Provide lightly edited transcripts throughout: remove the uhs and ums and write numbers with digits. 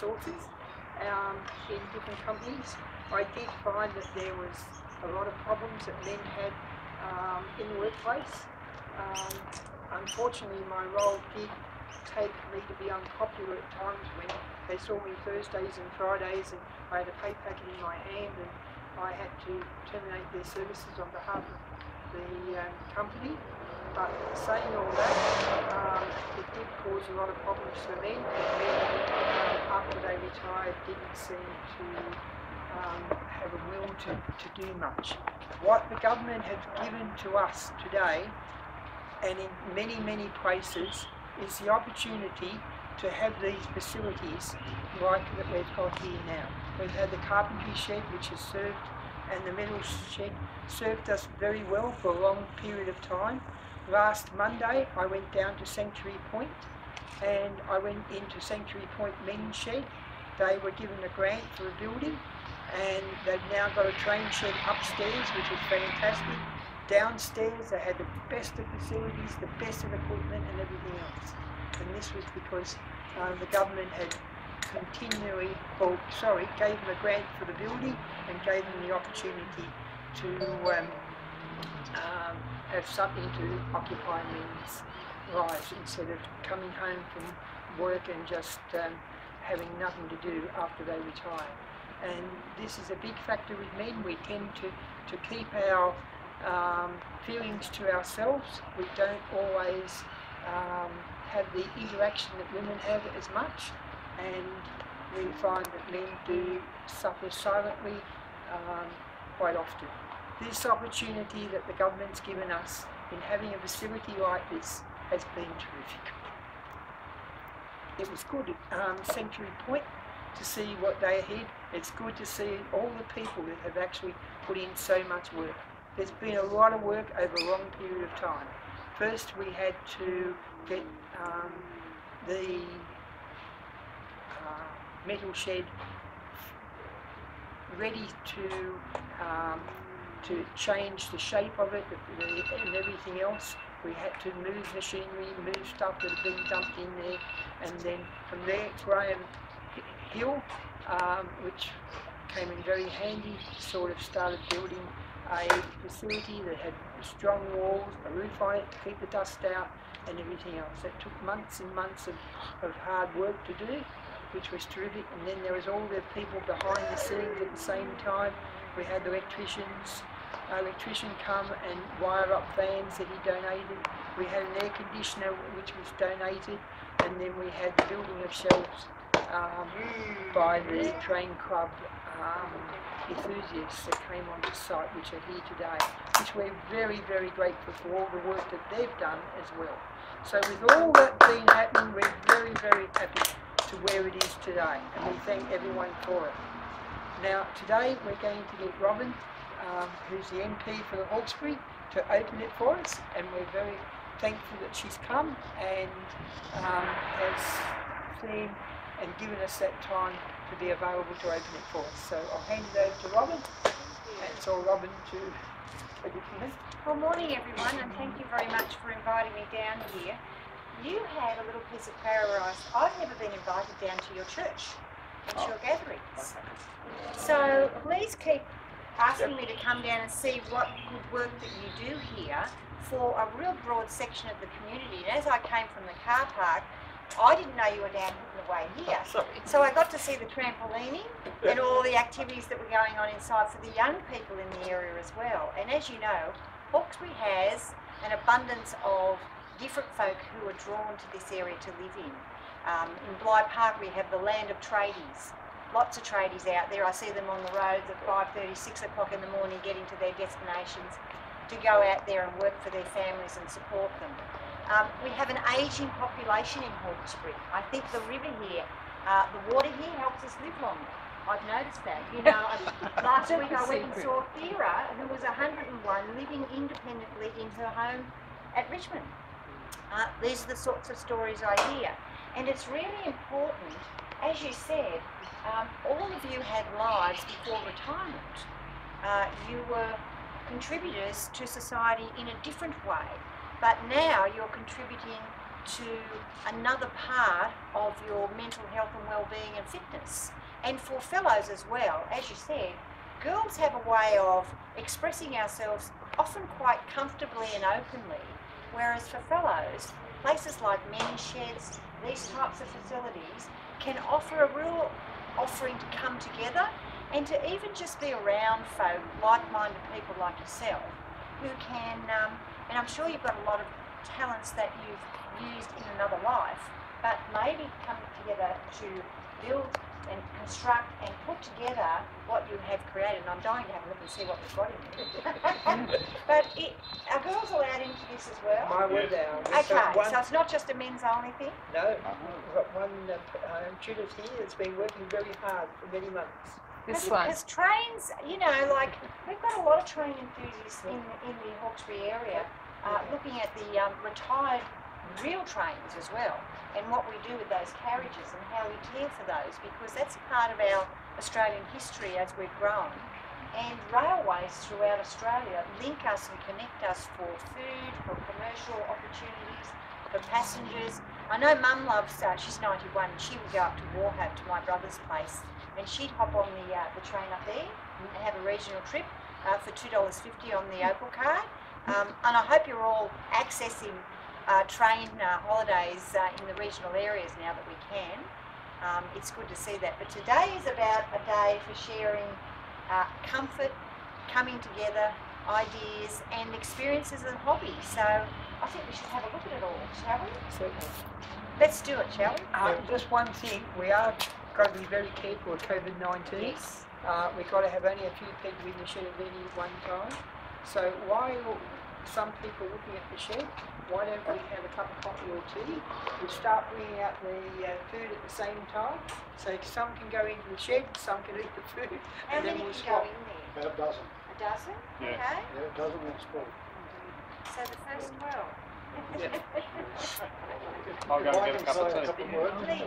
sources in different companies. I did find that there was a lot of problems that men had in the workplace. Unfortunately, my role did take me to be unpopular at times when they saw me Thursdays and Fridays and I had a pay packet in my hand and I had to terminate their services on behalf of the company. But saying all that, it did cause a lot of problems for men, and men, after they retired, didn't seem to have a will to do much. What the government has given to us today, and in many, many places, is the opportunity to have these facilities like that we've got here now. We've had the carpentry shed, which has served, and the metal shed served us very well for a long period of time. Last Monday I went down to Sanctuary Point and I went into Sanctuary Point men's shed. They were given a grant for a building and they've now got a train shed upstairs, which is fantastic. Downstairs they had the best of facilities, the best of equipment and everything else. And this was because the government had continually, gave them a grant for the building and gave them the opportunity to have something to occupy men's lives instead of coming home from work and just having nothing to do after they retire. And this is a big factor with men. We tend to keep our feelings to ourselves. We don't always have the interaction that women have as much, and we find that men do suffer silently quite often. This opportunity that the government's given us in having a facility like this has been terrific. It was good at Sanctuary Point to see what they had. It's good to see all the people that have actually put in so much work. There's been a lot of work over a long period of time. First we had to get the metal shed ready to change the shape of it and everything else. We had to move machinery, move stuff that had been dumped in there, and then from there Graham Hill, which came in very handy, sort of started building a facility that had strong walls, a roof on it to keep the dust out and everything else. It took months and months of hard work to do, which was terrific. And then there was all the people behind the scenes at the same time. We had the electrician come and wire up fans that he donated. We had an air conditioner which was donated, and then we had the building of shelves by the train club enthusiasts that came onto site, which are here today, which we're very, very grateful for all the work that they've done as well. So with all that being happening, we're very, very happy to where it is today, and we thank everyone for it. Now today we're going to get Robyn, who's the MP for Hawkesbury, to open it for us, and we're very thankful that she's come and has seen and given us that time to be available to open it for us. So I'll hand it over to Robyn, and it's all Robyn to take it from there. Well, morning everyone, and thank you very much for inviting me down here. You had a little piece of paradise. I've never been invited down to your church and to your gatherings. So please keep asking me to come down and see what good work that you do here for a real broad section of the community. And as I came from the car park, I didn't know you were down away here. So I got to see the trampolining and all the activities that were going on inside for the young people in the area as well. And as you know, Hawkesbury has an abundance of different folk who are drawn to this area to live in. In Bligh Park we have the land of tradies. Lots of tradies out there. I see them on the roads at 5:30, 6 o'clock in the morning getting to their destinations to go out there and work for their families and support them. We have an ageing population in Hawkesbury. I think the river here, the water here helps us live longer. I've noticed that. You know, last week I went and saw Thera, who was 101, living independently in her home at Richmond. These are the sorts of stories I hear. And it's really important, as you said, all of you had lives before retirement. You were contributors to society in a different way. But now you're contributing to another part of your mental health and well-being and fitness. And for fellows as well, as you said, girls have a way of expressing ourselves often quite comfortably and openly, whereas for fellows, places like men's sheds, these types of facilities can offer a real offering to come together and to even just be around folk, like-minded people like yourself, who can, and I'm sure you've got a lot of talents that you've used in another life, but maybe coming together to build and construct and put together what you have created. And I'm dying to have a look and see what we've got in there. But are girls allowed into this as well? My word now. Okay, so it's not just a men's only thing? No, we've got one Judith here that's been working very hard for many months. Because trains, you know, like we've got a lot of train enthusiasts in the Hawkesbury area looking at the retired real trains as well, and what we do with those carriages and how we care for those, because that's part of our Australian history as we've grown. And railways throughout Australia link us and connect us for food, for commercial opportunities, for passengers. I know Mum loves, she's 91, and she would go up to Warhope to my brother's place, and she'd hop on the train up there and have a regional trip for $2.50 on the Opal card. And I hope you're all accessing train holidays in the regional areas now that we can. It's good to see that. But today is about a day for sharing comfort, coming together, ideas and experiences and hobbies. So I think we should have a look at it all, shall we? Certainly. Let's do it, shall we? Just one thing, we are got to be very careful with COVID-19. Yes. We've got to have only a few people in the shed at any one time. So while some people are looking at the shed, why don't we have a cup of coffee or tea? We start bringing out the food at the same time, so some can go into the shed, some can eat the food, How and then many we'll can go swap. in there? About a dozen. A dozen? Yeah. Okay. Yeah, a dozen is full. So the first 12. Yeah. I'll go and get a cup of tea. Couple of words. Please.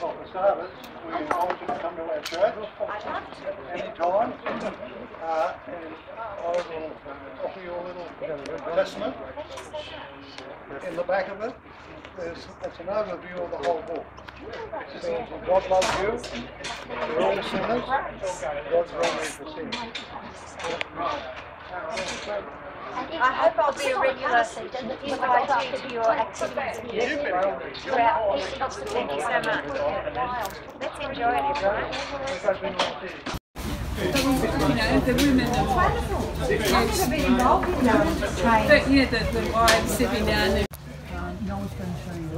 Well, for starters, we invite you to come to our church I'd love to. anytime, and I will offer you a little testament. Thank you so much. In the back of it, it's an overview of the whole book. It says, God loves you, we're all sinners, God's only for sinners. I hope I'll be a regular invitee to your activities here throughout. Thank you so much. Let's enjoy it, everyone. You know, the women of Wonderful. I've never been involved in training. the wives sitting down there. No one's going to show you.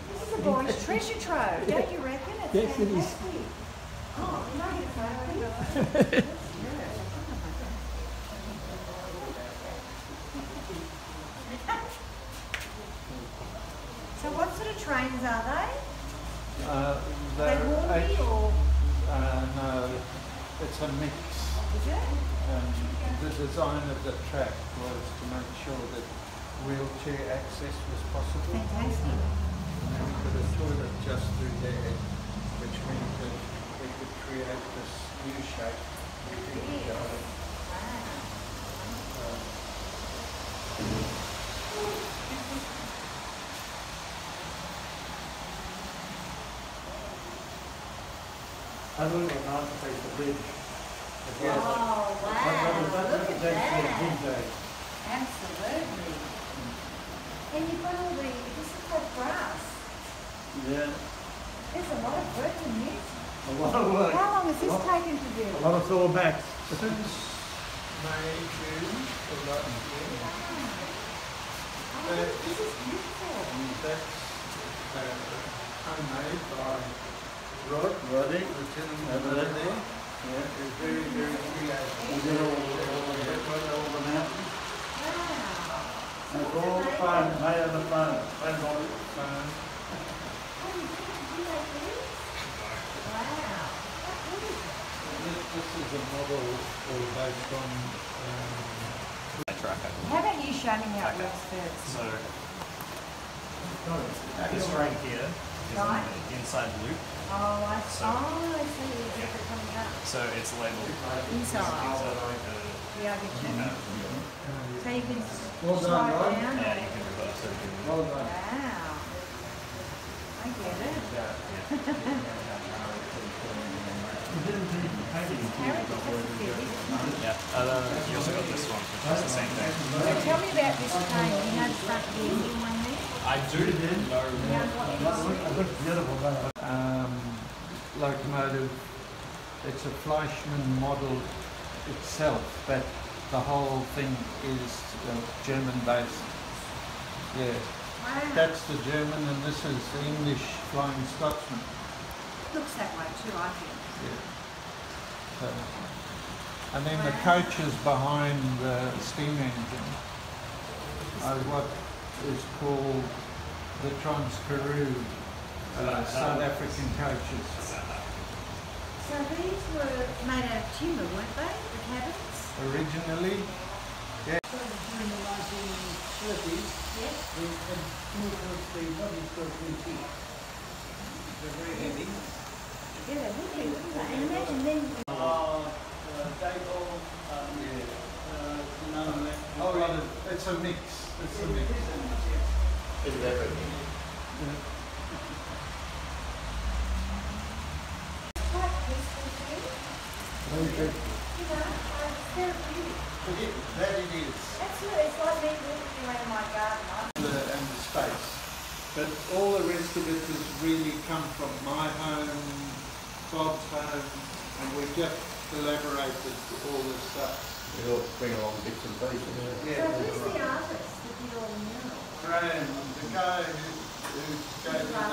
This is a boy's treasure trove, don't you reckon? It's fantastic. Oh, can I get a photo? So what sort of trains are they? They Hornby or? No, it's a mix. Is it? The design of the track was to make sure that wheelchair access was possible. Fantastic. And then we put a toilet just through there, which means that we could create this U shape within the garden. I don't know how to take the bridge. Oh, wow. Look at that. Absolutely. And you've got all this is called grass. Yeah, There's a lot of work in this. a lot of work. How long has this taken to do? A lot of throwbacks. Since May, June, or about June. Oh, this is beautiful. And that's homemade by Roddy. Lieutenant over there. Yeah. They're very, very creative. We did all the mountains. Wow. And it's all fun, made on the phone. Phone on it. Phone. Oh, you do like this? Wow. This is a model all based on How about you show me how it works first? So this ring here is Right. an inside loop, Oh, I see. Is it coming up? So it's labeled Inside. Yeah, I get you. So you can slide Rod. down. Yeah, you can reverse it. Well done. Wow. I get it. Yeah, you also got this one, which is the same thing. So tell me about this train. You know the front vehicle one there? I do know. Yeah, what is it? Locomotive. It's a Fleischmann model itself, but the whole thing is German based. Yeah, Wow. that's the German, and this is the English Flying Scotsman. Looks that way too, I think. Yeah. So, and then the coaches behind the steam engine are what is called the Trans-Karoo South African coaches. So these were made out of timber, weren't they? The cabins? Originally, yeah. During the 1930s, Yes. they had come across the body sculptures here. They're very heavy. Yeah, they would be, wouldn't they? And imagine then. Oh, well, it's a mix. It's a mix. Is it everything? Quite peaceful too. You know, therapeutic. That it is. That's it. It's like me walking around my garden. And the space. But all the rest of it has really come from my home, Bob's home, and we've just collaborated all this stuff. We all bring along bits and pieces. So who's the artist that did all the murals? Graham, the guy who gave me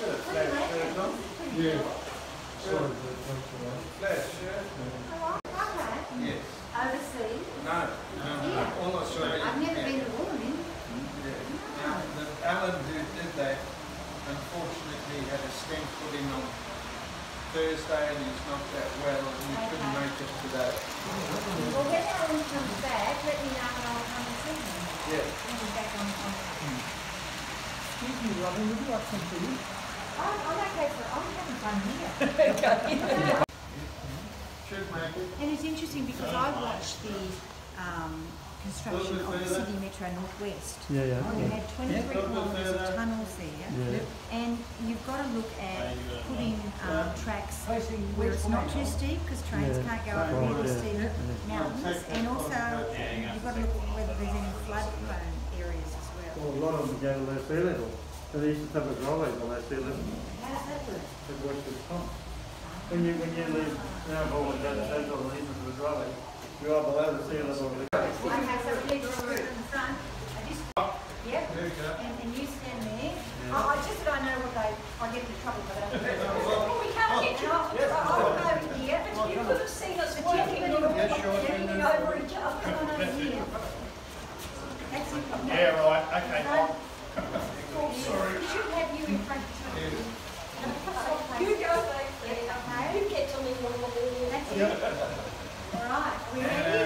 the flash shirt on. Yeah. Flash shirt. Oh, okay. Yes. Overseas? No, all Australian. I've never been to Robyn. Yeah. Alan who did that, unfortunately had a stent put in on Thursday and he's not that well and he couldn't make it today. Well, when Alan comes back, let me know and I'll come and see him. Yeah. When he's back on contact. Excuse me, Robyn, would you like some food? I'm okay for I'm having fun here. Should make it. And it's interesting because I watched the construction of the Sydney Metro Northwest. Yeah. You had 23 kilometres of tunnels there, and you've got to look at putting tracks where it's not too steep because trains can't go up really steep mountains, and also you've got to look at whether there's any flood-prone areas as well. Well, a lot of them go to their sea level. So they used to have a trolley on their sea level. How does that work? It works with pumps. When you leave Narrabul and go to Central and leave into the trolley, you are below the sea level. Okay, so we need to put it in the front. Yep. There you go. And you stand there. I just that I know what I get into trouble for that. Oh, we can't get you off. I'll come over here. You could have seen us working over each other. Come on over here. That's it. Yeah, right, okay. Sorry. We should have you in front of you. You go back there. Okay. You get to me one more. That's it. All right. We ready?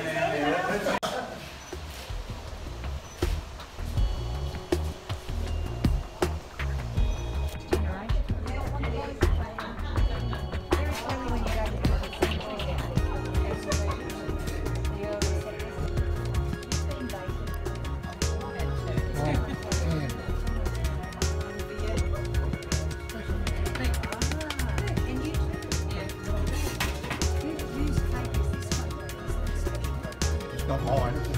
Not mine.